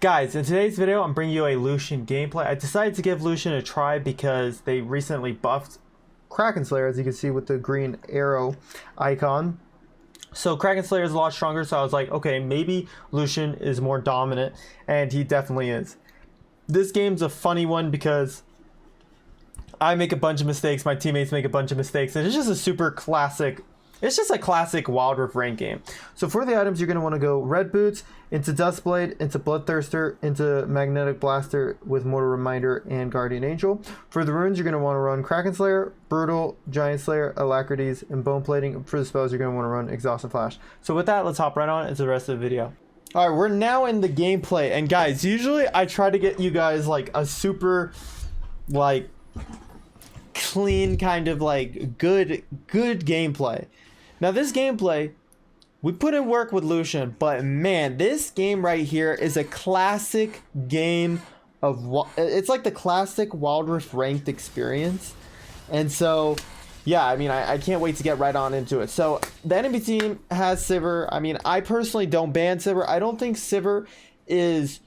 Guys, in today's video, I'm bringing you a Lucian gameplay. I decided to give Lucian a try because they recently buffed Kraken Slayer, as you can see with the green arrow icon. So Kraken Slayer is a lot stronger, so I was like, okay, maybe Lucian is more dominant, and he definitely is. This game's a funny one because I make a bunch of mistakes, my teammates make a bunch of mistakes, and it's just a super classic. It's just a classic Wild Rift rank game. So for the items, you're going to want to go Red Boots, into Dustblade, into Bloodthirster, into Magnetic Blaster with Mortal Reminder and Guardian Angel. For the runes, you're going to want to run Kraken Slayer, Brutal, Giant Slayer, Alacrities, and Bone Plating. For the spells, you're going to want to run Exhaust and Flash. So with that, let's hop right on into the rest of the video. Alright, we're now in the gameplay. And guys, usually I try to get you guys like a super, like, clean kind of like good gameplay. Now this gameplay, we put in work with Lucian, but man, this game right here is a classic game of, it's like the classic Wild Rift ranked experience. And so, yeah, I mean, I can't wait to get right on into it. So the enemy team has Sivir. I mean, I personally don't ban Sivir. I don't think Sivir is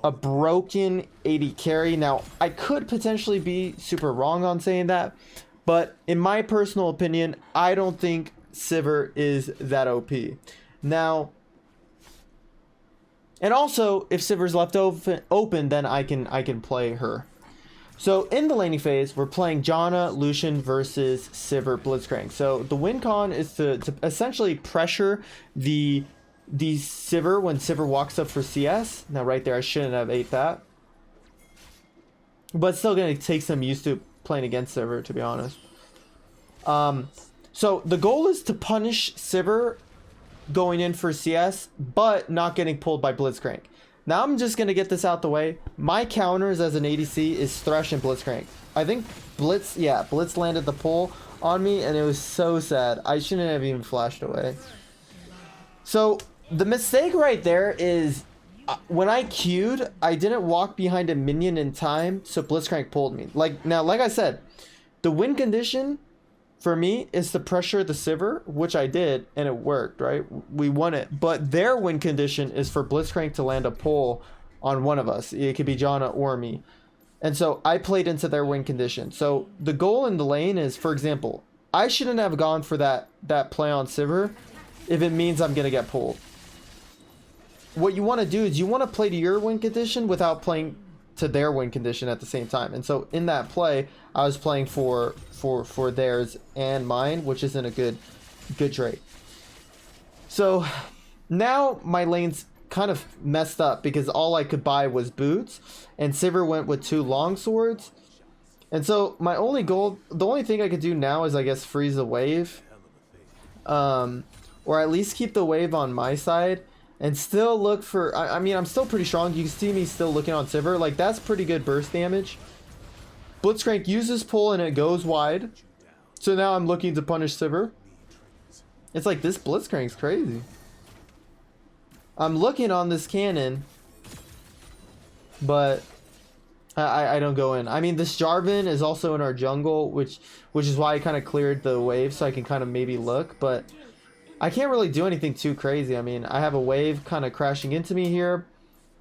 a broken AD carry. Now, I could potentially be super wrong on saying that, but in my personal opinion, I don't think Sivir is that OP. Now, and also if Sivir's left open, then I can play her. So in the laning phase, we're playing Janna, Lucian versus Sivir Blitzcrank. So the win con is to essentially pressure the Sivir when Sivir walks up for CS. Now right there, I shouldn't have ate that, but still gonna take some used to playing against Sivir, to be honest. So the goal is to punish Sivir going in for CS, but not getting pulled by Blitzcrank. Now I'm just going to get this out the way. My counters as an ADC is Thresh and Blitzcrank. I think Blitz landed the pull on me, and it was so sad. I shouldn't have even flashed away. So the mistake right there is when I queued, I didn't walk behind a minion in time, so Blitzcrank pulled me. Like I said, the win condition for me is to pressure the Sivir, which I did, and it worked, right? We won it. But their win condition is for Blitzcrank to land a pull on one of us. It could be Janna or me. And so I played into their win condition. So the goal in the lane is, for example, I shouldn't have gone for that play on Sivir if it means I'm going to get pulled. What you want to do is you want to play to your win condition without playing to their win condition at the same time. And so in that play, I was playing for theirs and mine, which isn't a good trait. So now my lane's kind of messed up because all I could buy was boots, and Sivir went with 2 long swords. And so my only goal, the only thing I could do now is I guess freeze the wave, or at least keep the wave on my side and still look for, I mean, I'm still pretty strong. You can see me still looking on Sivir. Like, that's pretty good burst damage. Blitzcrank uses pull and it goes wide. So now I'm looking to punish Sivir. It's like, this Blitzcrank's crazy. I'm looking on this cannon, but I don't go in. I mean, this Jarvan is also in our jungle, which is why I kind of cleared the wave so I can kind of maybe look, but I can't really do anything too crazy. I mean, I have a wave kind of crashing into me here.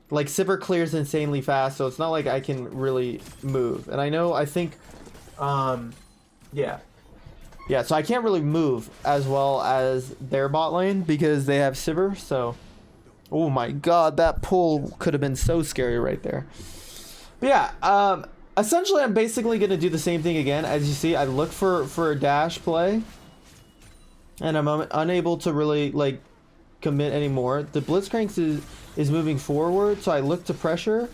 Like, Sivir clears insanely fast, so it's not like I can really move. And I think, yeah, so I can't really move as well as their bot lane because they have Sivir, so, oh my god, that pull could have been so scary right there. But yeah, essentially I'm basically going to do the same thing again. As you see, I look for a dash play, and I'm unable to really, like, commit anymore. The Blitzcrank is moving forward, so I look to pressure,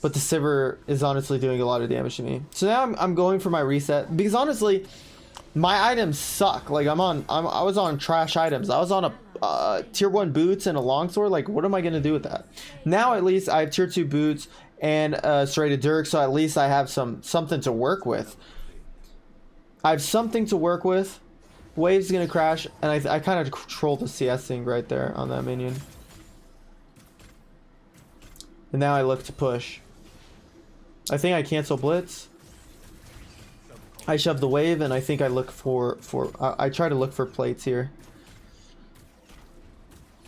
but the Sivir is honestly doing a lot of damage to me. So now I'm going for my reset, because honestly, my items suck. Like, I was on trash items. I was on a tier 1 boots and a longsword. Like, what am I going to do with that? Now at least I have tier 2 boots and serrated dirk, so at least I have something to work with. I have something to work with. Wave's gonna crash, and I kind of control the CS thing right there on that minion. And now I look to push. I think I cancel blitz. I shove the wave, and I think I look for I try to look for plates here.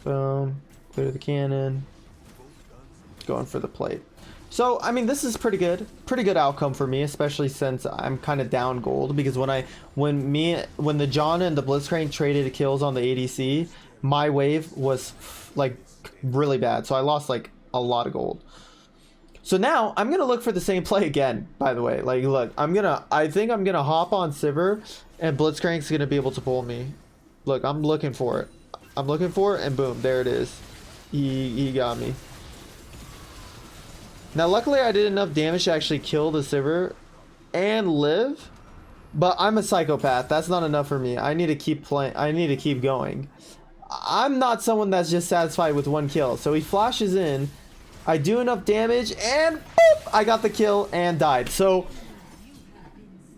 Boom. Clear the cannon. going for the plate. So, I mean, this is pretty good. Pretty good outcome for me, especially since I'm kind of down gold. Because when the John and the Blitzcrank traded kills on the ADC, my wave was, like, really bad. So I lost, like, a lot of gold. So now, I'm going to look for the same play again, by the way. Like, look, I think I'm going to hop on Sivir, and Blitzcrank's going to be able to pull me. Look, I'm looking for it. I'm looking for it, and boom, there it is. He got me. Now, luckily, I did enough damage to actually kill the Sivir and live. But I'm a psychopath. That's not enough for me. I need to keep playing. I need to keep going. I'm not someone that's just satisfied with one kill. So he flashes in. I do enough damage, and boop, I got the kill and died. So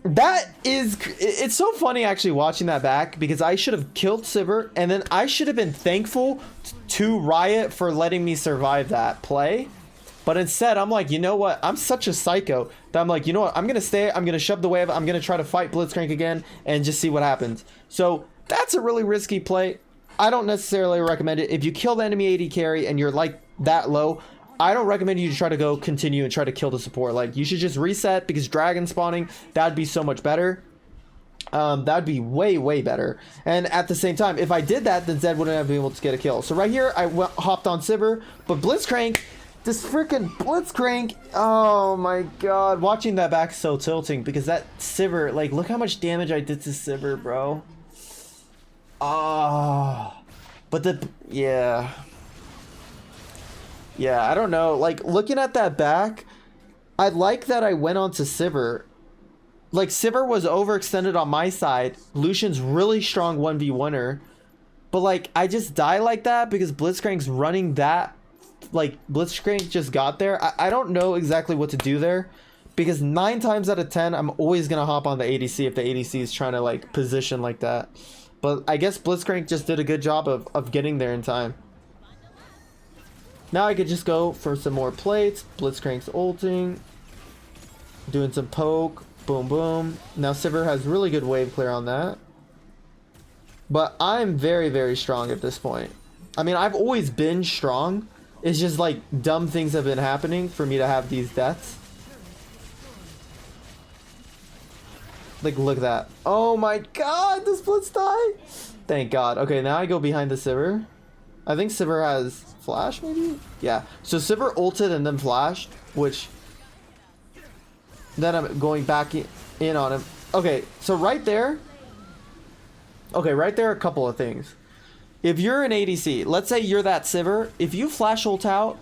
it's so funny actually watching that back, because I should have killed Sivir, and then I should have been thankful to Riot for letting me survive that play. But instead, I'm like, you know what? I'm such a psycho that I'm like, you know what? I'm going to stay. I'm going to shove the wave. I'm going to try to fight Blitzcrank again and just see what happens. So that's a really risky play. I don't necessarily recommend it. If you kill the enemy AD carry and you're like that low, I don't recommend you to try to go continue and try to kill the support. Like, you should just reset, because dragon spawning, that'd be so much better. That'd be way better. And at the same time, if I did that, then Zed wouldn't have been able to get a kill. So right here, I hopped on Sivir, but Blitzcrank... This freaking Blitzcrank, oh my god. Watching that back is so tilting, because that Sivir, like, look how much damage I did to Sivir, bro. Ah, but yeah, I don't know. Like, looking at that back, I like that I went on to Sivir. Like, Sivir was overextended on my side. Lucian's really strong 1v1er. But, like, I just die like that because Blitzcrank's running that. Like, Blitzcrank just got there. I don't know exactly what to do there, because 9 times out of 10 I'm always gonna hop on the ADC if the ADC is trying to, like, position like that. But I guess Blitzcrank just did a good job of getting there in time. Now I could just go for some more plates. Blitzcrank's ulting, doing some poke, boom boom. Now Sivir has really good wave clear on that, but I'm very strong at this point. I mean, I've always been strong. It's just, like, dumb things have been happening for me to have these deaths. Like, look at that. Oh my god, the splits die? Thank god. Okay, now I go behind the Sivir. I think Sivir has flash, maybe? Yeah. So Sivir ulted and then flashed, which... Then I'm going back in on him. Okay, so right there... Okay, right there, a couple of things. If you're an ADC, let's say you're that Sivir, if you flash ult out,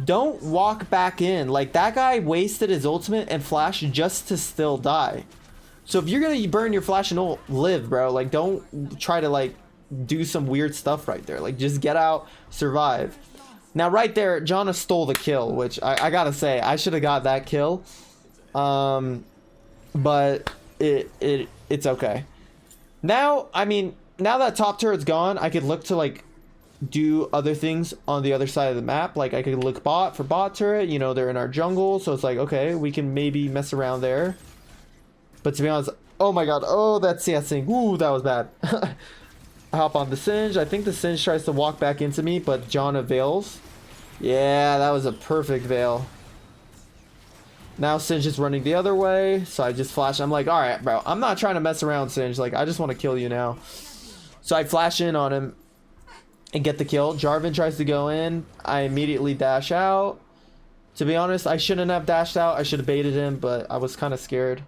don't walk back in. Like, that guy wasted his ultimate and flash just to still die. So if you're gonna burn your flash and ult, live, bro. Like, don't try to, like, do some weird stuff right there. Like, just get out, survive. Now, right there, Janna stole the kill, which I gotta say, I should have got that kill. But it's okay. Now, I mean... Now that top turret's gone, I could look to, like, do other things on the other side of the map. Like, I could look bot for bot turret. You know, they're in our jungle, so it's like, okay, we can maybe mess around there. But to be honest, oh my god, oh, that CS thing. Ooh, that was bad. I hop on the Singe. I think the Singe tries to walk back into me, but John avails. Yeah, that was a perfect veil. Now Singe is running the other way, so I just flash. I'm like, alright, bro, I'm not trying to mess around, Singe. Like, I just want to kill you now. So I flash in on him and get the kill. Jarvan tries to go in. I immediately dash out. To be honest, I shouldn't have dashed out. I should have baited him, but I was kind of scared.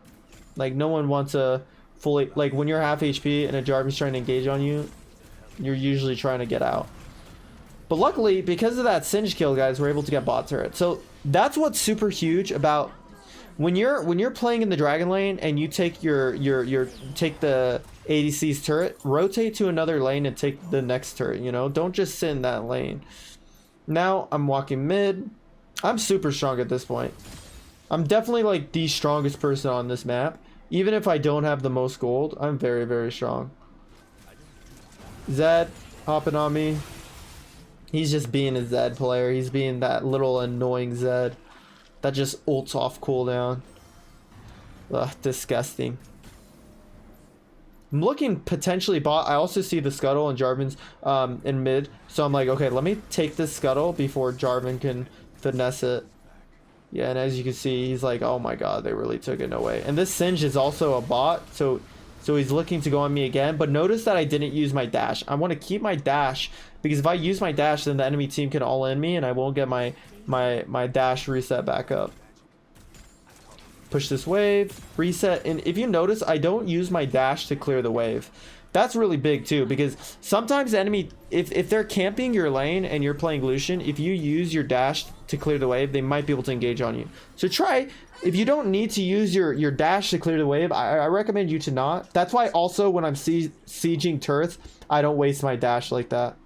Like, no one wants to fully... Like, when you're half HP and a Jarvan's trying to engage on you, you're usually trying to get out. But luckily, because of that Singe kill, guys, we're able to get bot turret. So that's what's super huge about... When you're playing in the dragon lane and you take take the ADC's turret, rotate to another lane and take the next turret, you know? Don't just sit in that lane. Now I'm walking mid. I'm super strong at this point. I'm definitely, like, the strongest person on this map. Even if I don't have the most gold, I'm very strong. Zed hopping on me. He's just being a Zed player. He's being that little annoying Zed that just ults off cooldown. Ugh, disgusting. I'm looking potentially bot. I also see the Scuttle and Jarvan's in mid. So I'm like, okay, let me take this Scuttle before Jarvan can finesse it. Yeah, and as you can see, he's like, oh my god, they really took it, no way. And this Singe is also a bot, so he's looking to go on me again. But notice that I didn't use my dash. I want to keep my dash, because if I use my dash, then the enemy team can all in me, and I won't get my dash reset back up. Push this wave, reset, and if you notice, I don't use my dash to clear the wave. That's really big too, because sometimes the enemy, if they're camping your lane and you're playing Lucian, if you use your dash to clear the wave, they might be able to engage on you. So try, if you don't need to use your dash to clear the wave, I recommend you to not. That's why also when I'm sieging turrets, I don't waste my dash like that.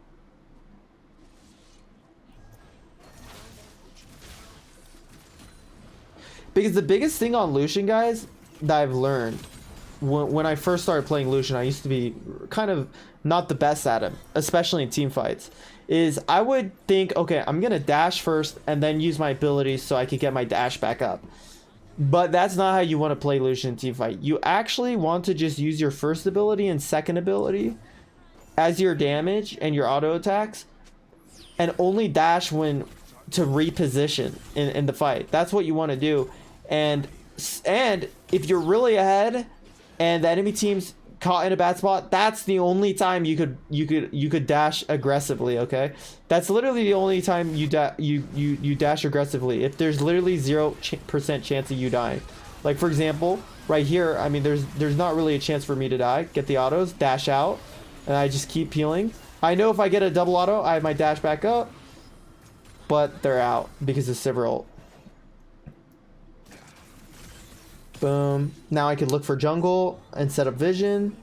Because the biggest thing on Lucian, guys, that I've learned when I first started playing Lucian, I used to be kind of not the best at him, especially in team fights, is I would think, okay, I'm going to dash first and then use my abilities so I could get my dash back up. But that's not how you want to play Lucian in team fight. You actually want to just use your first ability and second ability as your damage and your auto attacks, and only dash when to reposition in the fight. That's what you want to do. And if you're really ahead and the enemy team's caught in a bad spot, that's the only time you could dash aggressively. Okay, that's literally the only time you dash aggressively. If there's literally 0% chance of you dying, like for example right here, I mean there's not really a chance for me to die. Get the autos, dash out, and I just keep healing. I know if I get a double auto, I have my dash back up, but they're out because of Sivir ult. Boom. Now I can look for jungle and set up vision.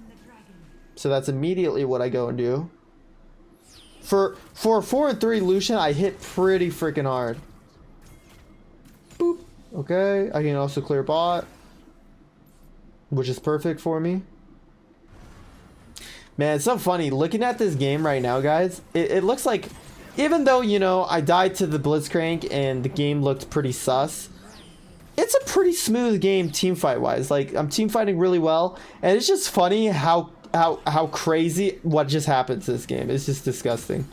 So that's immediately what I go and do. For 4 and 3 Lucian, I hit pretty freaking hard. Boop. Okay. I can also clear bot, which is perfect for me. Man, it's so funny. Looking at this game right now, guys, it looks like, even though, you know, I died to the Blitzcrank and the game looked pretty sus, it's a pretty smooth game team fight wise. Like, I'm team fighting really well, and it's just funny how crazy what just happened to this game. It's just disgusting.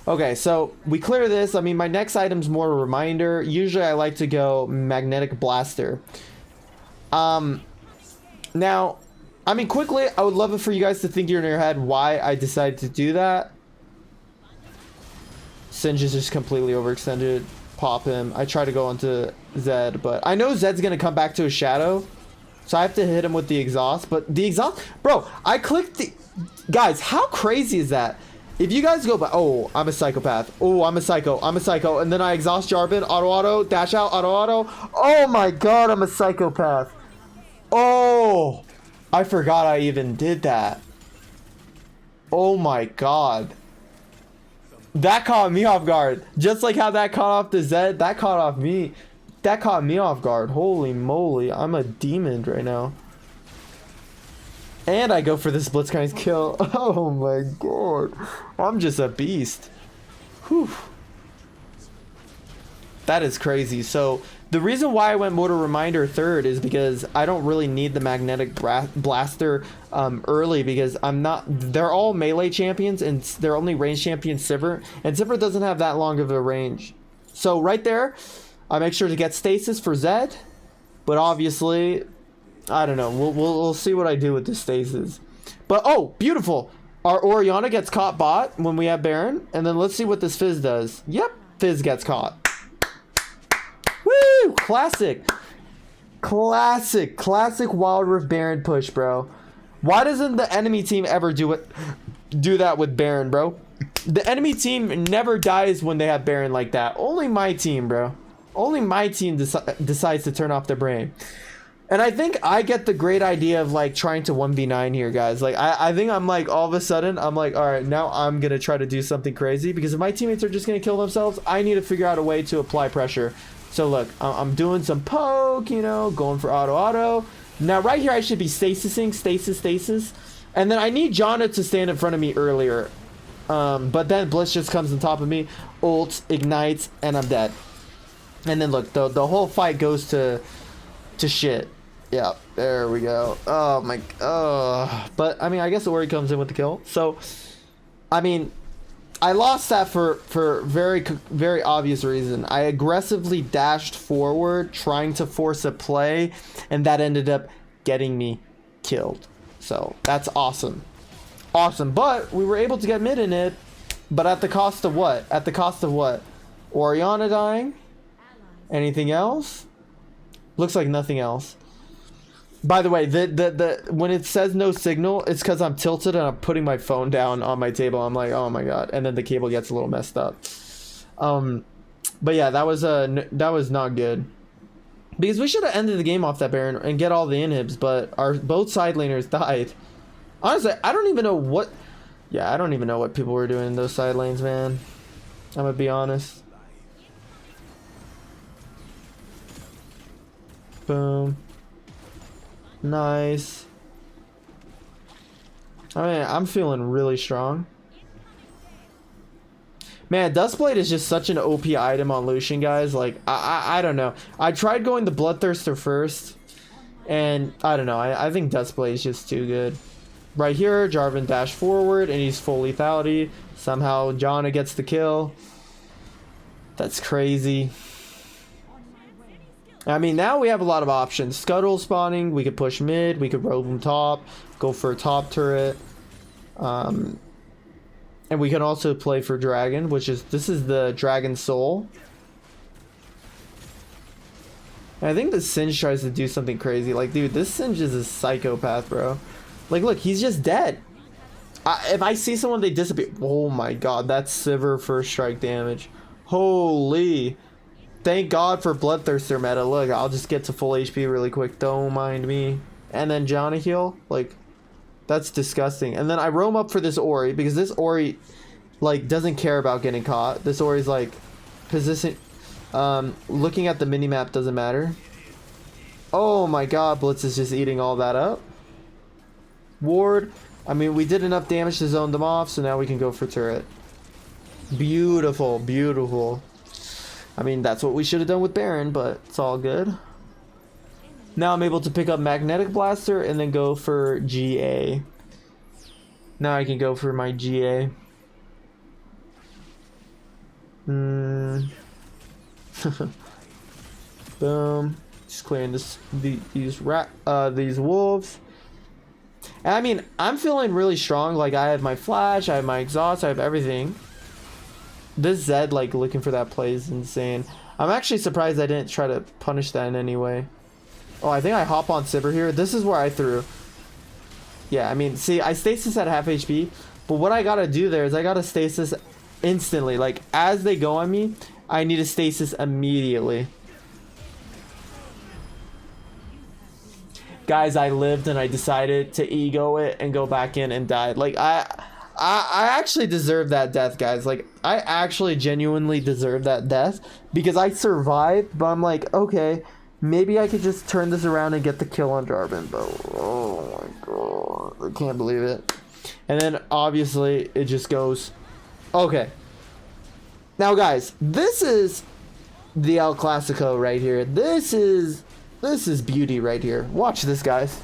Okay, so we clear this. I mean, my next item's more a reminder. Usually I like to go magnetic blaster. Now, I mean, quickly, I would love it for you guys to think in your head why I decided to do that. Singe is just completely overextended. Pop him. I try to go into Zed, but I know Zed's gonna come back to his shadow, so I have to hit him with the exhaust. But the exhaust, bro, I clicked the, guys, how crazy is that? If you guys go by, oh, I'm a psychopath, oh, I'm a psycho, and then I exhaust Jarvan, auto, dash out, auto. Oh my god, I'm a psychopath. Oh, I forgot I even did that. Oh my god. That caught me off guard. Just like how that caught off the Zed, that caught off me. That caught me off guard. Holy moly, I'm a demon right now. And I go for this Blitzcrank's kill. Oh my god. I'm just a beast. Whew. That is crazy. So the reason why I went Motor Reminder third is because I don't really need the magnetic blaster early, because they're all melee champions and they're only range champion Sivir, and Sivir doesn't have that long of a range. So right there, I make sure to get stasis for Zed, but obviously, I don't know. We'll see what I do with the stasis. But oh, beautiful! Our Orianna gets caught bot when we have Baron, and then let's see what this Fizz does. Yep, Fizz gets caught. Woo! Classic Wild Rift Baron push, bro. Why doesn't the enemy team ever do that with Baron, bro? The enemy team never dies when they have Baron like that. Only my team, bro. Only my team decides to turn off their brain. And I think I get the great idea of like trying to 1v9 here, guys. Like I think I'm like, all of a sudden I'm like, all right, now I'm gonna try to do something crazy, because if my teammates are just gonna kill themselves, I need to figure out a way to apply pressure. So look, I'm doing some poke, you know, going for auto. Now right here I should be stasising, stasis, and then I need Janna to stand in front of me earlier. But then Blitz just comes on top of me, ult, ignites, and I'm dead. And then look, the whole fight goes to shit. Yeah, there we go. Oh my, but I mean, I guess Ori comes in with the kill. So, I mean, I lost that for very obvious reason. I aggressively dashed forward trying to force a play, and that ended up getting me killed. So that's awesome. Awesome. But we were able to get mid in it, but at the cost of what? At the cost of what? Orianna dying? Anything else? Looks like nothing else. By the way, the when it says no signal, it's because I'm tilted and I'm putting my phone down on my table. I'm like, oh my god, and then the cable gets a little messed up. But yeah, that was not good, because we should have ended the game off that Baron and get all the inhibs, but our both side laners died. Honestly, I don't even know what. Yeah, I don't even know what people were doing in those side lanes, man. I'm gonna be honest. Boom. Nice. I mean, I'm feeling really strong. Man, Dustblade is just such an OP item on Lucian, guys. Like, I don't know. I tried going the Bloodthirster first, and I don't know. I think Dustblade is just too good. Right here, Jarvan dashed forward, and he's full lethality. Somehow, Janna gets the kill. That's crazy. I mean, now we have a lot of options. Scuttle spawning, we could push mid, we could roam top, go for a top turret. And we can also play for Dragon, this is the Dragon Soul. And I think the Singe tries to do something crazy. Like, dude, this Singe is a psychopath, bro. Like, look, he's just dead. If I see someone, they disappear. Oh my god, that's Sivir first strike damage. Holy. Thank God for Bloodthirster meta. Look, I'll just get to full HP really quick. Don't mind me. And then Janna heal. Like, that's disgusting. And then I roam up for this Ori, because this Ori, like, doesn't care about getting caught. This Ori's like, position. Looking at the minimap doesn't matter. Oh my god, Blitz is just eating all that up. Ward. I mean, we did enough damage to zone them off, so now we can go for turret. Beautiful, beautiful. I mean, that's what we should have done with Baron, but it's all good. Now I'm able to pick up Magnetic Blaster and then go for GA. Now I can go for my GA. Boom. Just clearing these wolves. And I mean, I'm feeling really strong. Like, I have my flash, I have my exhaust, I have everything. This Zed, like, looking for that play is insane. I'm actually surprised I didn't try to punish that in any way. Oh, I think I hop on Sivir here. This is where I threw. Yeah, I mean, see, I stasis at half HP, but what I gotta do there is I gotta stasis instantly. Like, as they go on me, I need to stasis immediately. Guys, I lived and I decided to ego it and go back in and died. Like, I actually deserve that death, guys. Like, I actually genuinely deserve that death because I survived, but I'm like, okay, maybe I could just turn this around and get the kill on Jarvan, but oh my god, I can't believe it. And then obviously it just goes, okay. Now guys, this is the El Clasico right here. This is beauty right here. Watch this, guys.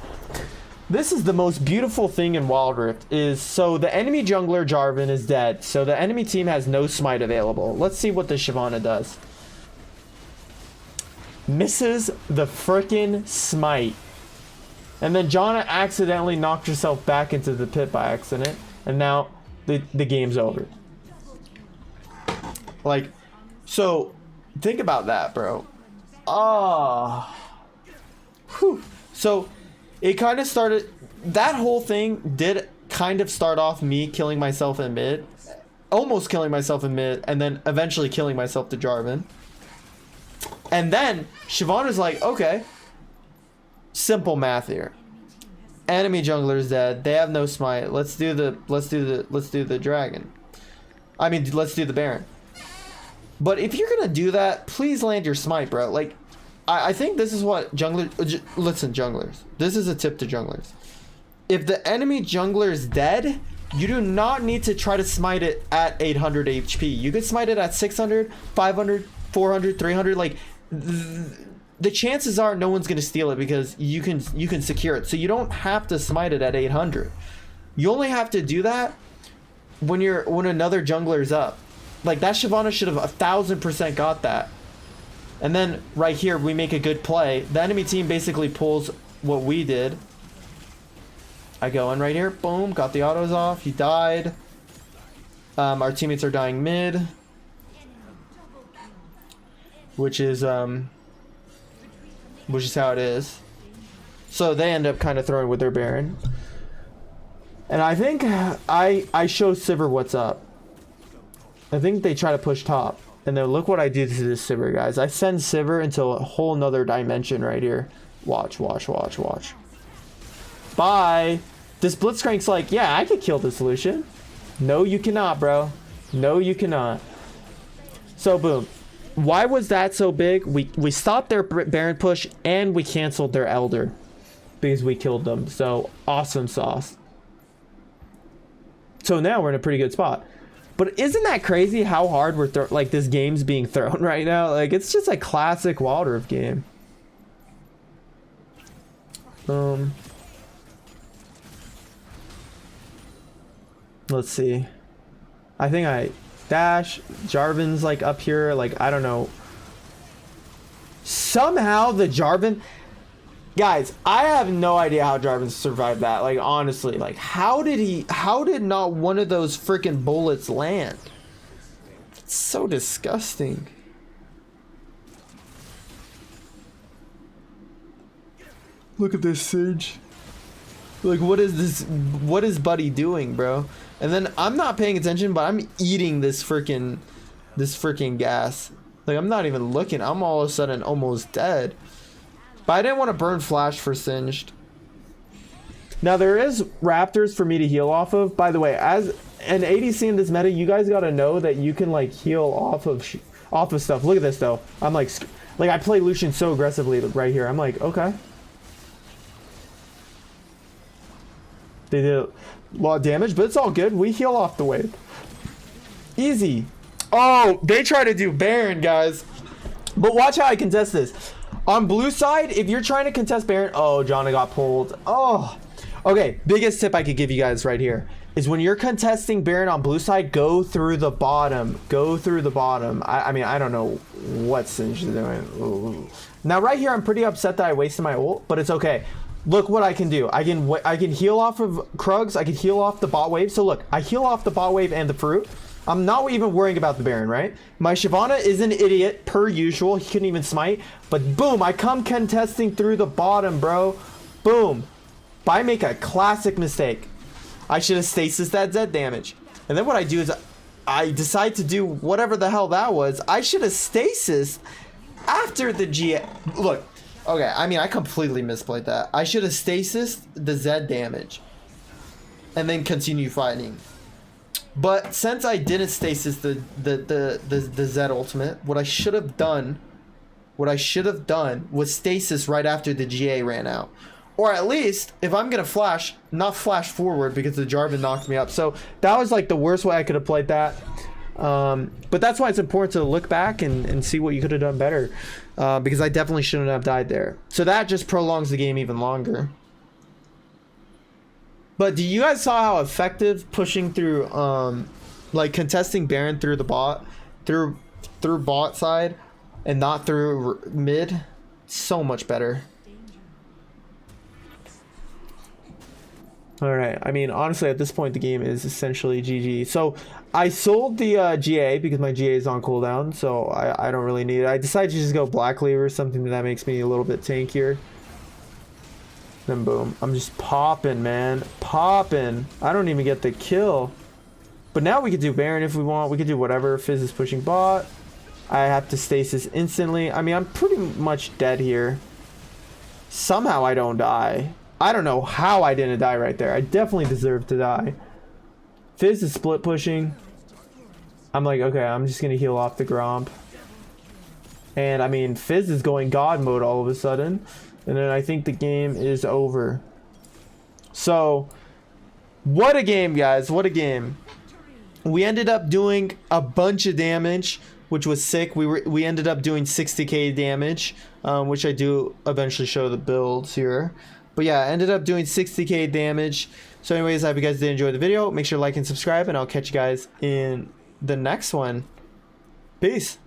This is the most beautiful thing in Wild Rift is, so the enemy jungler Jarvan is dead. So the enemy team has no smite available. Let's see what the Shyvana does. Misses the frickin' smite. And then Janna accidentally knocked herself back into the pit by accident. And now the game's over. Like, so think about that, bro. Oh. Whew. So it kind of started, that whole thing did kind of start off me killing myself in mid, almost killing myself in mid, and then eventually killing myself to Jarvan. And then Shyvana's like, okay, simple math here. Enemy jungler is dead. They have no smite. Let's do the dragon. I mean, let's do the Baron. But if you're gonna do that, please land your smite, bro. Like, I think this is what listen, junglers. This is a tip to junglers. If the enemy jungler is dead, you do not need to try to smite it at 800 HP. You could smite it at 600, 500, 400, 300. Like, the chances are no one's gonna steal it because you can secure it. So you don't have to smite it at 800. You only have to do that when another jungler's up. Like, that Shyvana should have 1000% got that. And then right here, we make a good play. The enemy team basically pulls what we did. I go in right here. Boom. Got the autos off. He died. Our teammates are dying mid. Which is how it is. So they end up kind of throwing with their Baron. And I think I show Sivir what's up. I think they try to push top. And then look what I do to this Sivir, guys. I send Sivir into a whole nother dimension right here. Watch, watch, watch, watch. Bye. This Blitzcrank's like, yeah, I could kill this Lucian. No, you cannot, bro. No, you cannot. So, boom. Why was that so big? We stopped their Baron push and we canceled their Elder. Because we killed them. So, awesome sauce. So now we're in a pretty good spot. But isn't that crazy how hard we're like this game's being thrown right now? Like, it's just a classic Wild Rift game. Let's see. I think I dash. Jarvan's like up here. Like, I don't know. Somehow the Jarvan... Guys, I have no idea how Jarvan survived that. Like, honestly, like, how did not one of those freaking bullets land? It's so disgusting. Look at this Sage. Like, what is this? What is Buddy doing, bro? And then I'm not paying attention, but I'm eating this freaking gas. Like, I'm not even looking. I'm all of a sudden almost dead. But I didn't want to burn flash for Singed. Now there is Raptors for me to heal off of. By the way, as an ADC in this meta, you guys got to know that you can like heal off of stuff. Look at this though. I'm like I play Lucian so aggressively right here. I'm like, okay. They did a lot of damage, but it's all good. We heal off the wave. Easy. Oh, they try to do Baron, guys. But watch how I contest this. On blue side, if you're trying to contest Baron... Oh, Jana got pulled. Oh. Okay, biggest tip I could give you guys right here is when you're contesting Baron on blue side, go through the bottom. Go through the bottom. I mean, I don't know what Singe is doing. Ooh. Now, right here, I'm pretty upset that I wasted my ult, but it's okay. Look what I can do. I can heal off of Krugs. I can heal off the bot wave. So, look, I heal off the bot wave and the fruit. I'm not even worrying about the Baron, right? My Shyvana is an idiot, per usual. He couldn't even smite. But boom, I come contesting through the bottom, bro. Boom. But I make a classic mistake. I should have stasis that Zed damage. And then what I do is I decide to do whatever the hell that was. I should have stasis after the GA. Look, okay, I mean, I completely misplayed that. I should have stasis the Zed damage. And then continue fighting. But since I didn't stasis the Zed ultimate, what I should have done was stasis right after the GA ran out. Or at least, if I'm gonna flash, not flash forward because the Jarvan knocked me up. So that was like the worst way I could have played that. But that's why it's important to look back and see what you could have done better. Because I definitely shouldn't have died there. So that just prolongs the game even longer. But do you guys saw how effective pushing through, like contesting Baron through the bot, through bot side, and not through mid? So much better. All right. I mean, honestly, at this point, the game is essentially GG. So I sold the GA because my GA is on cooldown, so I don't really need it. I decided to just go Black Cleaver, something that makes me a little bit tankier. Then boom, I'm just popping, man, popping. I don't even get the kill, but now we could do Baron if we want. We could do whatever. Fizz is pushing bot. I have to stasis instantly. I mean, I'm pretty much dead here. Somehow I don't die. I don't know how I didn't die right there. I definitely deserve to die. Fizz is split pushing. I'm like, okay, I'm just gonna heal off the Gromp. And I mean, Fizz is going God mode all of a sudden. And then I think the game is over. So, what a game, guys. What a game. We ended up doing a bunch of damage, which was sick. We ended up doing 60k damage, which I do eventually show the builds here. But yeah, I ended up doing 60k damage. So anyways, I hope you guys did enjoy the video. Make sure to like and subscribe, and I'll catch you guys in the next one. Peace.